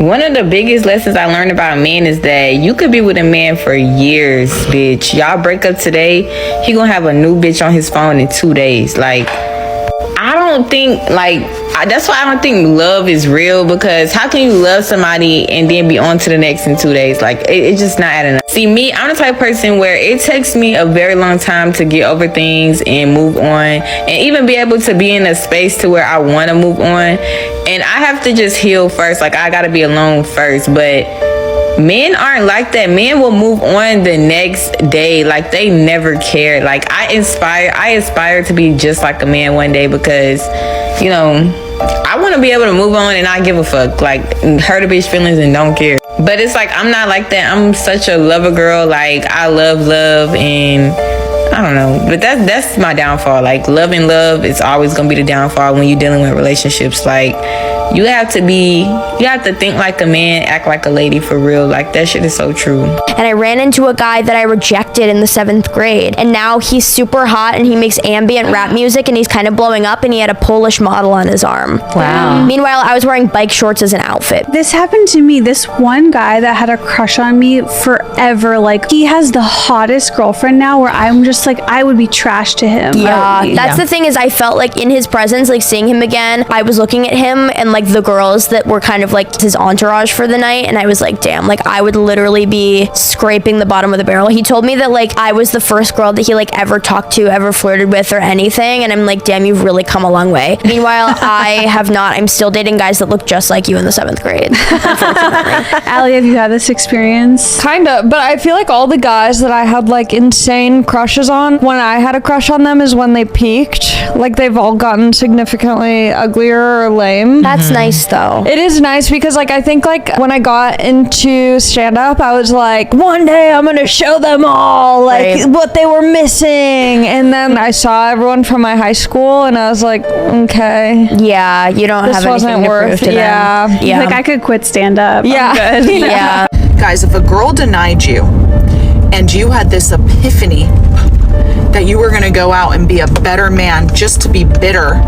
One of the biggest lessons I learned about men is that you could be with a man for years, bitch. Y'all break up today, he gonna have a new bitch on his phone in 2 days. Like, I don't think, that's why I don't think love is real, because how can you love somebody and then be on to the next in 2 days? Like, it's just not adding up. See, me, I'm the type of person where it takes me a very long time to get over things and move on, and even be able to be in a space to where I want to move on. And I have to just heal first. Like, I got to be alone first. But men aren't like that. Men will move on the next day. Like, they never care. Like, I aspire to be just like a man one day, because, you know, I want to be able to move on and not give a fuck. Like, hurt a bitch feelings and don't care. But it's like, I'm not like that. I'm such a lover girl. Like, I love, and I don't know. But that's my downfall. Like, love is always gonna be the downfall when you're dealing with relationships. Like, you have to think like a man, act like a lady, for real. Like, that shit is so true. And I ran into a guy that I rejected in the 7th grade, and now he's super hot and he makes ambient rap music and he's kind of blowing up, and he had a Polish model on his arm. Wow. Meanwhile, I was wearing bike shorts as an outfit. This happened to me. This one guy that had a crush on me forever, like, he has the hottest girlfriend now, where I'm just like, I would be trash to him. Yeah, that's the thing, is I felt like in his presence, like seeing him again, I was looking at him and like the girls that were kind of like his entourage for the night, and I was like, damn, like I would literally be scraping the bottom of the barrel. He told me that like I was the first girl that he like ever talked to, ever flirted with or anything, and I'm like, damn, you've really come a long way. Meanwhile, I have not. I'm still dating guys that look just like you in the 7th grade, unfortunately. Allie, have you had this experience? Kinda, but I feel like all the guys that I had like insane crushes on, when I had a crush on them is when they peaked. Like, they've all gotten significantly uglier or lame. That's nice though. It is nice, because like I think like when I got into stand-up, I was like, one day I'm gonna show them all like what they were missing, and then I saw everyone from my high school and I was like, okay, yeah, you don't this have anything wasn't to worth prove to them. yeah Like, I could quit stand-up. yeah I'm good. Yeah. Guys, if a girl denied you and you had this epiphany that you were going to go out and be a better man just to be bitter,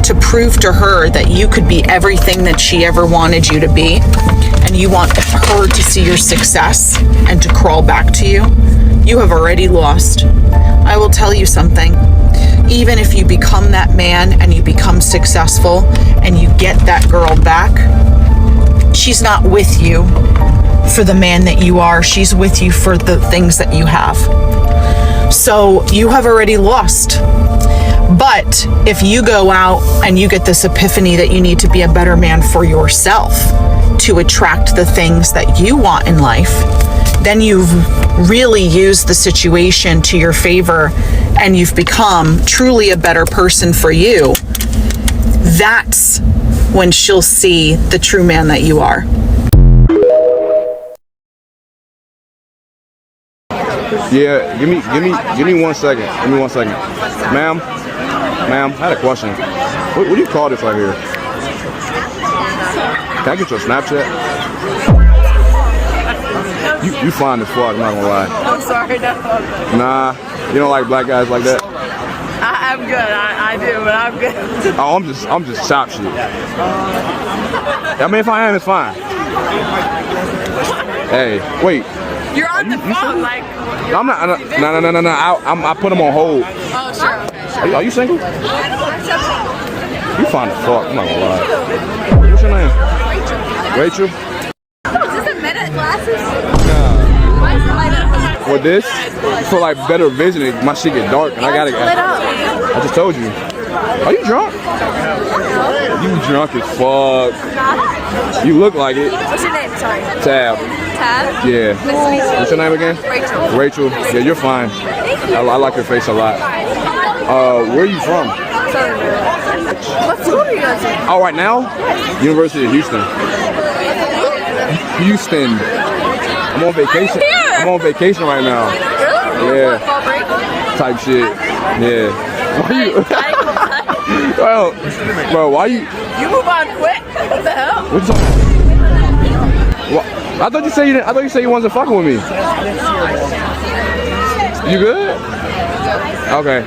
to prove to her that you could be everything that she ever wanted you to be, and you want her to see your success and to crawl back to you, you have already lost. I will tell you something. Even if you become that man and you become successful and you get that girl back, she's not with you for the man that you are. She's with you for the things that you have. So you have already lost. But if you go out and you get this epiphany that you need to be a better man for yourself to attract the things that you want in life, then you've really used the situation to your favor and you've become truly a better person for you. That's when she'll see the true man that you are. Yeah, give me 1 second. Give me 1 second. Ma'am, I had a question. What do you call this right here? Can I get your Snapchat? You fine as fuck, I'm not gonna lie. I'm sorry, no. Nah, you don't like black guys like that? I'm good. I do, but I'm good. Oh, I'm just chop shit. I mean, if I am, it's fine. Hey, wait. You're on the phone, like. I'm not. No. I put them on hold. Oh, sure. Are you single? You fine as fuck. I'm not gonna lie. What's your name? Rachel. Is this a Meta glasses? Nah. Why is it light up? For this, for like better vision, my shit get dark, and I gotta get. I just told you. Are you drunk? You drunk as fuck. You look like it. What's your name? Sorry. Tab. Tab? Yeah. Nice to meet you. What's your name again? Rachel. Rachel. Yeah, you're fine. Thank you. I like your face a lot. Where are you from? Southern Maryland. What school are you going to? Oh, right now? University of Houston. Houston. I'm on vacation. I'm on vacation right now. Really? Yeah. Fall break? Type shit. Yeah. Why you? Well, bro, why you? You move on quick. What the hell? What you talking about? What? I thought you said you didn't. I thought you said you wasn't fucking with me. You good? Okay.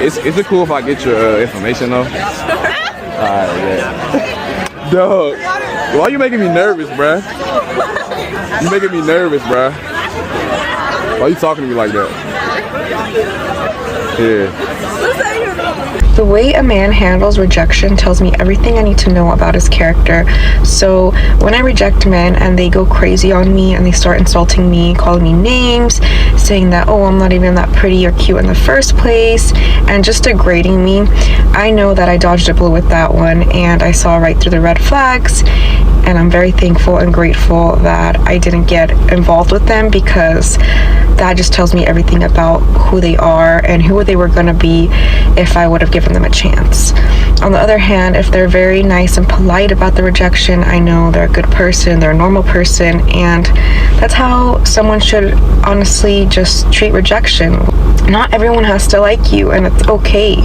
Is it cool if I get your information though? Alright, yeah. Dog. Why you making me nervous, bruh? You making me nervous, bruh. Why you talking to me like that? Yeah. The way a man handles rejection tells me everything I need to know about his character. So when I reject men and they go crazy on me and they start insulting me, calling me names, saying that, oh, I'm not even that pretty or cute in the first place, and just degrading me, I know that I dodged a bullet with that one, and I saw right through the red flags. And I'm very thankful and grateful that I didn't get involved with them, because that just tells me everything about who they are and who they were going to be if I would have given them a chance. On the other hand, if they're very nice and polite about the rejection, I know they're a good person, they're a normal person, and that's how someone should honestly just treat rejection. Not everyone has to like you, and it's okay.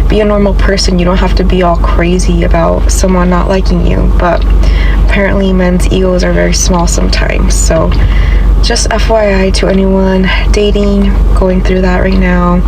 Be a normal person. You don't have to be all crazy about someone not liking you, but apparently men's egos are very small sometimes. So just FYI to anyone dating, going through that right now,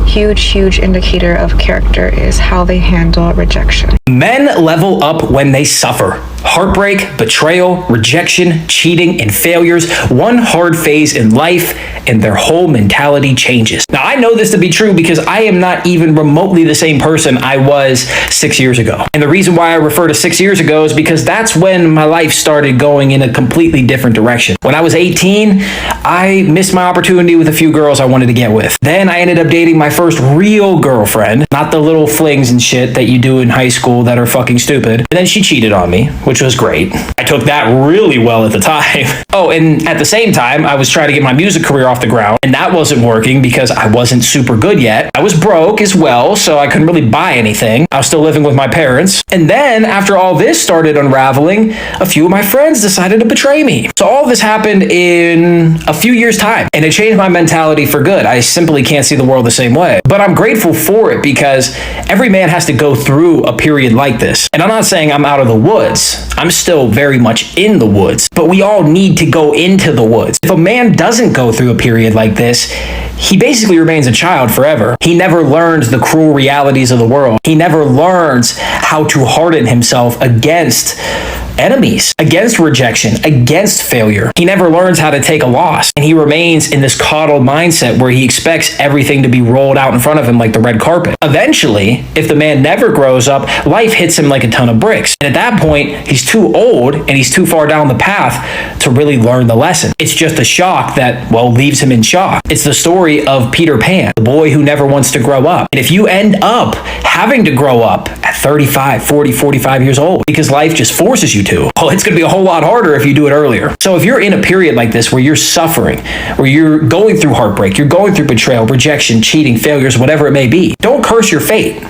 huge indicator of character is how they handle rejection. Men level up when they suffer. Heartbreak, betrayal, rejection, cheating, and failures. One hard phase in life, and their whole mentality changes. Now, I know this to be true because I am not even remotely the same person I was 6 years ago. And the reason why I refer to 6 years ago is because that's when my life started going in a completely different direction. When I was 18, I missed my opportunity with a few girls I wanted to get with. Then I ended up dating my first real girlfriend, not the little flings and shit that you do in high school that are fucking stupid. And then she cheated on me, which was great. I took that really well at the time. Oh, and at the same time, I was trying to get my music career off the ground, and that wasn't working because I wasn't super good yet. I was broke as well, so I couldn't really buy anything. I was still living with my parents. And then, after all this started unraveling, a few of my friends decided to betray me. So all this happened in a few years' time, and it changed my mentality for good. I simply can't see the world the same way. But I'm grateful for it because every man has to go through a period like this. And I'm not saying I'm out of the woods. I'm still very much in the woods, but we all need to go into the woods. If a man doesn't go through a period like this, he basically remains a child forever. He never learns the cruel realities of the world. He never learns how to harden himself against enemies, against rejection, against failure. He never learns how to take a loss, and he remains in this coddled mindset where he expects everything to be rolled out in front of him like the red carpet. Eventually, if the man never grows up, life hits him like a ton of bricks. And at that point, he's too old and he's too far down the path to really learn the lesson. It's just a shock that, well, leaves him in shock. It's the story of Peter Pan, the boy who never wants to grow up. And if you end up having to grow up at 35, 40, 45 years old because life just forces you to, well, it's going to be a whole lot harder if you do it earlier. So if you're in a period like this where you're suffering, where you're going through heartbreak, you're going through betrayal, rejection, cheating, failures, whatever it may be, don't curse your fate.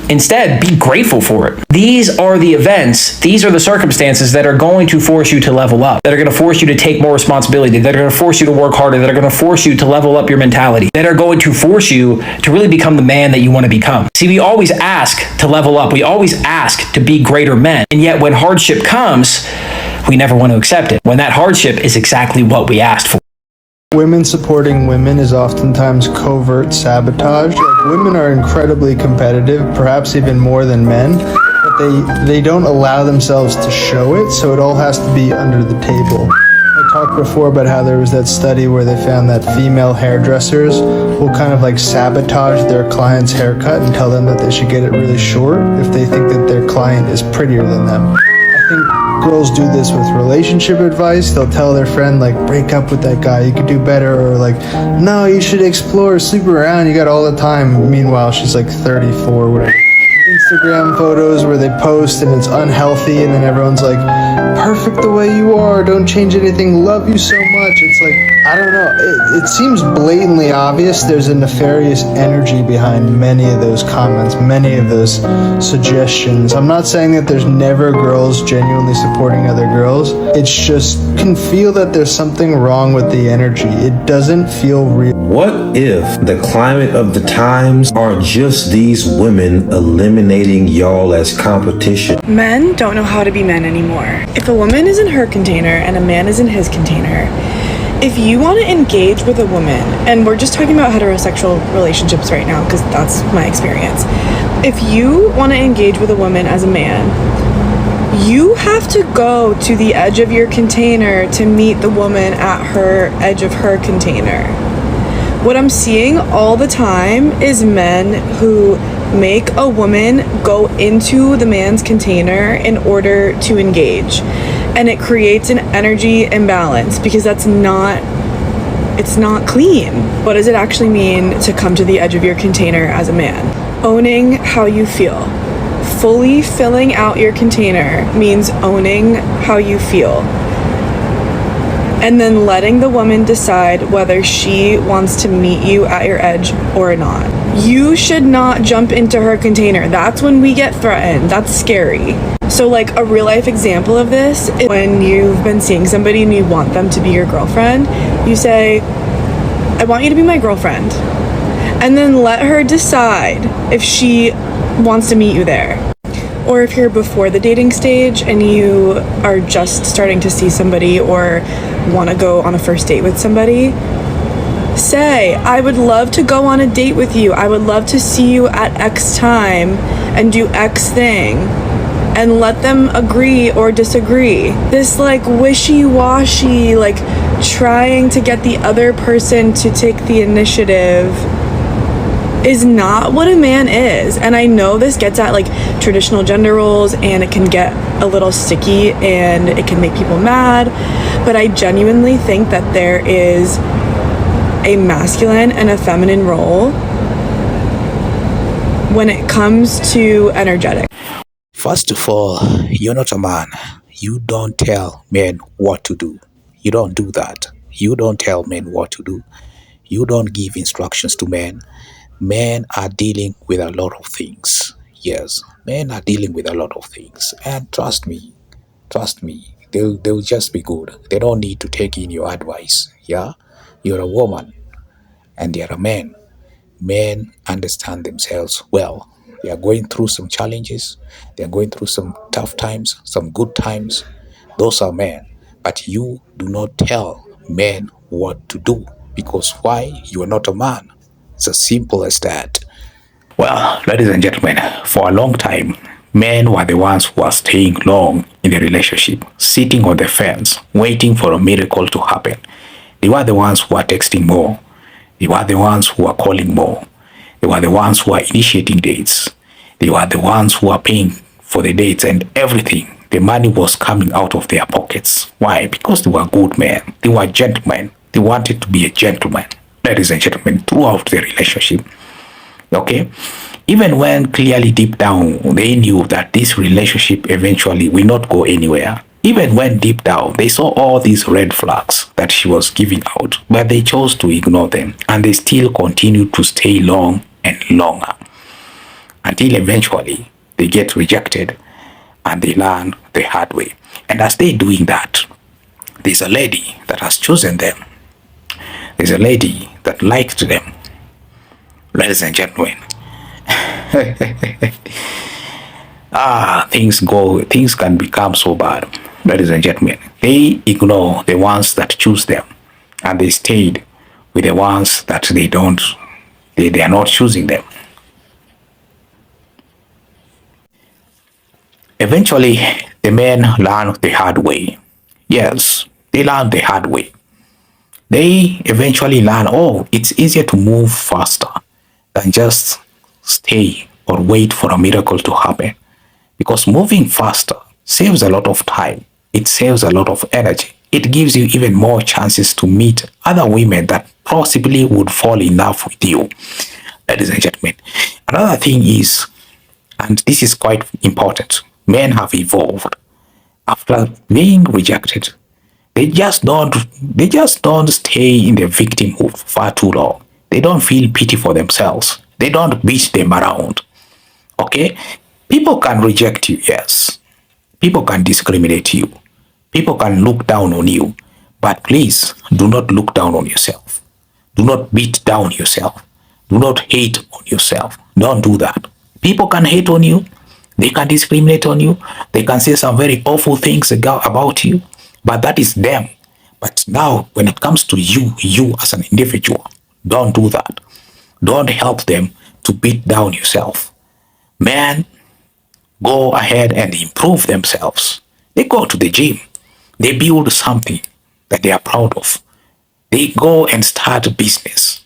Instead, be grateful for it. These are the events, these are the circumstances that are going to force you to level up, that are going to force you to take more responsibility, that are going to force you to work harder, that are going to force you to level up your mentality, that are going to force you to really become the man that you want to become. See, we always ask to level up. We always ask to be greater men. And yet when hardship comes, we never want to accept it. When that hardship is exactly what we asked for. Women supporting women is oftentimes covert sabotage. Like, women are incredibly competitive, perhaps even more than men, but they don't allow themselves to show it, so it all has to be under the table. I talked before about how there was that study where they found that female hairdressers will kind of like sabotage their client's haircut and tell them that they should get it really short if they think that their client is prettier than them. I think girls do this with relationship advice. They'll tell their friend, like, break up with that guy, you could do better, or like, no, you should explore, sleep around, you got all the time. Meanwhile, she's like 34, whatever. Instagram photos where they post and it's unhealthy, and then everyone's like, perfect the way you are, don't change anything, love you so much. It's like, I don't know, it seems blatantly obvious there's a nefarious energy behind many of those comments, many of those suggestions. I'm not saying that there's never girls genuinely supporting other girls. It's just, you can feel that there's something wrong with the energy. It doesn't feel real. What if the climate of the times are just these women eliminating y'all as competition? Men don't know how to be men anymore. If a woman is in her container and a man is in his container, if you want to engage with a woman, and we're just talking about heterosexual relationships right now because that's my experience. If you want to engage with a woman as a man, You have to go to the edge of your container to meet the woman at her edge of her container. What I'm seeing all the time is men who make a woman go into the man's container in order to engage. And it creates an energy imbalance because it's not clean. What does it actually mean to come to the edge of your container as a man? Owning how you feel. Fully filling out your container means owning how you feel. And then letting the woman decide whether she wants to meet you at your edge or not. You should not jump into her container. That's when we get threatened. That's scary. So like a real life example of this is when you've been seeing somebody and you want them to be your girlfriend, you say, I want you to be my girlfriend. And then let her decide if she wants to meet you there. Or if you're before the dating stage and you are just starting to see somebody or want to go on a first date with somebody, say, I would love to go on a date with you. I would love to see you at X time and do X thing. And let them agree or disagree. This like wishy-washy, like trying to get the other person to take the initiative is not what a man is. And I know this gets at like traditional gender roles and it can get a little sticky and it can make people mad, but I genuinely think that there is a masculine and a feminine role when it comes to energetic. First of all, you're not a man. You don't tell men what to do. You don't do that. You don't tell men what to do. You don't give instructions to men. Men are dealing with a lot of things. Yes, men are dealing with a lot of things. And trust me, they'll just be good. They don't need to take in your advice. Yeah, you're a woman and they're a man. Men understand themselves well. They are going through some challenges. They are going through some tough times, some good times. Those are men. But you do not tell men what to do. Because why? You are not a man. It's as simple as that. Well, ladies and gentlemen, for a long time, men were the ones who were staying long in the relationship, sitting on the fence, waiting for a miracle to happen. They were the ones who were texting more. They were the ones who were calling more. They were the ones who were initiating dates. They were the ones who were paying for the dates and everything. The money was coming out of their pockets. Why? Because they were good men. They were gentlemen. They wanted to be a gentleman. Ladies and gentlemen, throughout the relationship. Okay? Even when clearly deep down they knew that this relationship eventually will not go anywhere. Even when deep down they saw all these red flags that she was giving out, but they chose to ignore them and they still continued to stay long and longer until eventually they get rejected and they learn the hard way. And as they're doing that, there's a lady that has chosen them. There's a lady that liked them. Ladies and gentlemen, things can become so bad. Ladies and gentlemen, they ignore the ones that choose them and they stayed with the ones that they are not choosing them. Eventually, the men learn the hard way. Yes, they learn the hard way. They eventually learn, oh, it's easier to move faster than just stay or wait for a miracle to happen. Because moving faster saves a lot of time. It saves a lot of energy. It gives you even more chances to meet other women that possibly would fall in love with you. Ladies and gentlemen, another thing is, and this is quite important, men have evolved. After being rejected, they just don't stay in the victimhood for far too long. They don't feel pity for themselves. They don't beat them around. Okay? People can reject you, yes. People can discriminate you. People can look down on you. But please, do not look down on yourself. Do not beat down yourself. Do not hate on yourself. Don't do that. People can hate on you. They can discriminate on you. They can say some very awful things about you. But that is them. But now, when it comes to you as an individual, don't do that. Don't help them to beat down yourself. Man, go ahead and improve themselves. They go to the gym. They build something that they are proud of. They go and start a business.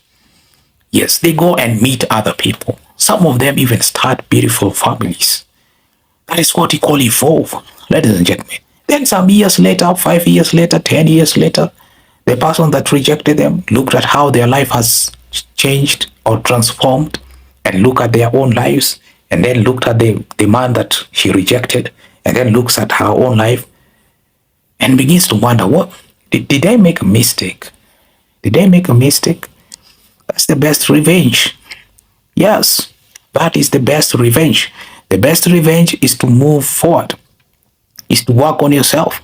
Yes, they go and meet other people. Some of them even start beautiful families. That is what we call evolve, ladies and gentlemen. Then some years later, 5 years later, 10 years later, the person that rejected them looked at how their life has changed or transformed and look at their own lives and then looked at the man that she rejected and then looks at her own life and begins to wonder, what did I make a mistake? Did I make a mistake? That's the best revenge. Yes, that is the best revenge. The best revenge is to move forward, is to work on yourself.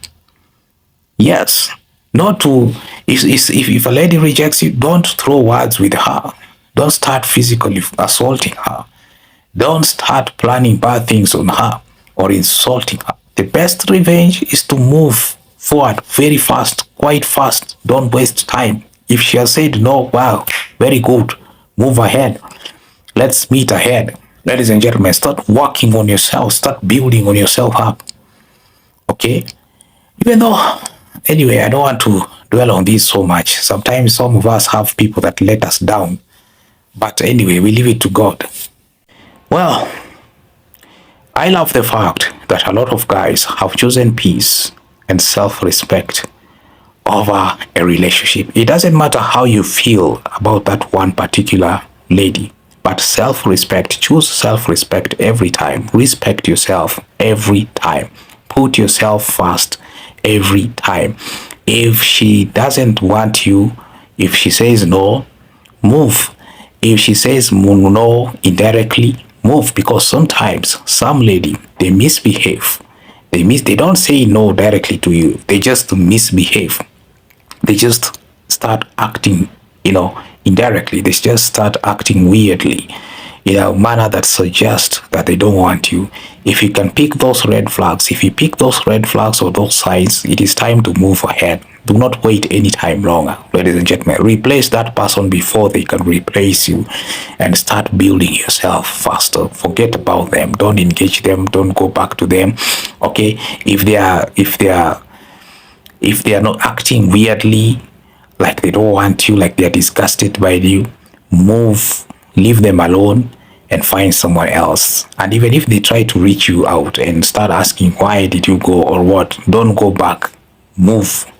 Yes, not to, if a lady rejects you, don't throw words with her. Don't start physically assaulting her. Don't start planning bad things on her or insulting her. The best revenge is to move forward very fast, quite fast. Don't waste time. If she has said no, wow, very good. Move ahead. Let's meet ahead. Ladies and gentlemen, start working on yourself. Start building on yourself up. Okay? Even though, anyway, I don't want to dwell on this so much. Sometimes some of us have people that let us down. But anyway, we leave it to God. Well, I love the fact that a lot of guys have chosen peace and self-respect over a relationship. It doesn't matter how you feel about that one particular lady, but self-respect, choose self-respect every time. Respect yourself every time. Put yourself first every time. If she doesn't want you, if she says no, move. If she says no indirectly, move, because sometimes some lady, they misbehave. They don't say no directly to you. They just misbehave. They just start acting, indirectly. They just start acting weirdly, manner that suggests that they don't want you. If you can pick those red flags, if you pick those red flags or those signs, it is time to move ahead. Do not wait any time longer, ladies and gentlemen. Replace that person before they can replace you, and start building yourself faster. Forget about them. Don't engage them. Don't go back to them. Okay, if they are not acting weirdly, like they don't want you, like they are disgusted by you, move, leave them alone and find someone else. And even if they try to reach you out and start asking why did you go or what, don't go back. Move.